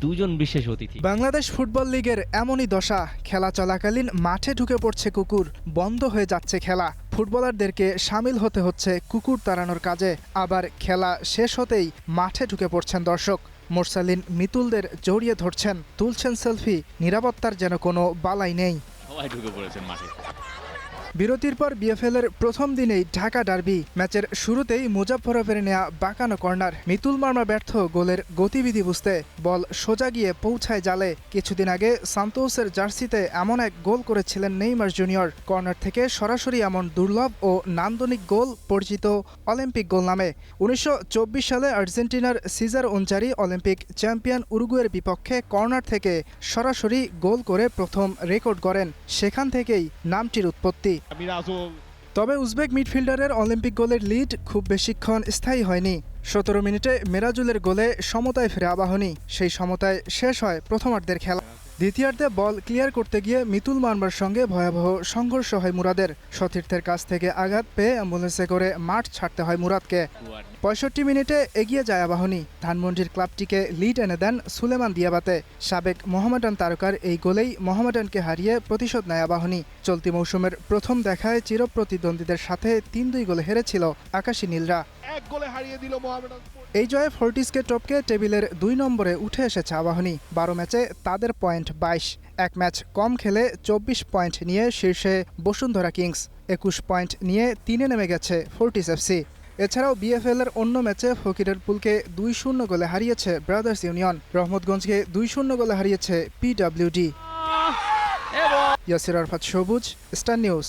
দুজন বিশেষ অতিথি। বাংলাদেশ ফুটবল লিগের এমনই দশা, খেলা চলাকালীন মাঠে ঢুকে পড়ছে কুকুর, বন্ধ হয়ে যাচ্ছে খেলা। ফুটবলারদেরকে সামিল হতে হচ্ছে কুকুর তাড়ানোর কাজে, আবার খেলা শেষ হতেই মাঠে ঢুকে পড়ছেন দর্শক। মোরসালিন মিতুলদের জড়িয়ে ধরছেন, তুলছেন সেলফি, নিরাপত্তার যেন কোনো বালাই নেই। সবাই ঢুকে পড়েছেন মাঠে। বিরতির পর বিএফএল-এর প্রথম দিনেই ঢাকা ডার্বি। ম্যাচের শুরুতেই মুজাফফরের নেয়া বাঁকানো কর্নার, মিতুল মার্মা ব্যর্থ গোলের গতিবিধি বুঝতে, বল সোজা গিয়ে পৌঁছায় জালে। কিছুদিন আগে সান্তোসের জার্সিতে এমন এক গোল করেছিলেন নেইমার জুনিয়র। কর্নার থেকে সরাসরি এমন দুর্লভ ও নান্দনিক গোল পরিচিত অলিম্পিক গোল নামে। 1924 সালে আর্জেন্টিনার সিজার ওনজারি অলিম্পিক চ্যাম্পিয়ন উরুগুয়ের বিপক্ষে কর্নার থেকে সরাসরি গোল করে প্রথম রেকর্ড করেন। সেখান থেকেই নামটির উৎপত্তি। তবে উজবেক মিডফিল্ডারের অলিম্পিক গোলের লিড খুব বেশিক্ষণ স্থায়ী হয়নি। 17 মিনিটে মেরাজুলের গোলে সমতায় ফেরে আবাহনী। সেই সমতায় শেষ হয় প্রথমার্ধের খেলা। দ্বিতীয়ার্ধে বল ক্লিয়ার করতে গিয়ে মিতুল মার্মার সঙ্গে ভয়াবহ সংঘর্ষ হয় মুরাদের। সতীর্থের কাছ থেকে আঘাত পেয়ে অ্যাম্বুলেন্সে করে মাঠ ছাড়তে হয় মুরাদকে। 65 মিনিটে এগিয়ে যায় আবাহনী। ধানমন্ডির ক্লাবটিকে লিড এনে দেন সুলেমান দিয়াবাতে। সাবেক মোহামেডান তারকার এই গোলেই মোহামেডানকে হারিয়ে প্রতিশোধ নেয় আবাহনী। চলতি মৌসুমের প্রথম দেখায় চিরপ্রতিদ্বন্দ্বীদের সাথে 3-2 গোলে হেরেছিল আকাশী নীলরা। এই জয়ে ফোর্টিসকে টপকে টেবিলের 2 নম্বরে উঠে এসেছে আবাহনী। 12 ম্যাচে তাদের পয়েন্ট 22। এক ম্যাচ কম খেলে 24 পয়েন্ট নিয়ে শীর্ষে বসুন্ধরা কিংস। 21 পয়েন্ট নিয়ে 3-এ নেমে গেছে ফোর্টিস এফসি। এছাড়াও বিএফএল-এর অন্য ম্যাচে ফকিরের পুলকে 2-0 গোলে হারিয়েছে ব্রাদার্স ইউনিয়ন। রহমতগঞ্জকে 2-0 গোলে হারিয়েছে পিডব্লিউডি। ইয়াসির আরফাত সবুজ, স্টার নিউজ।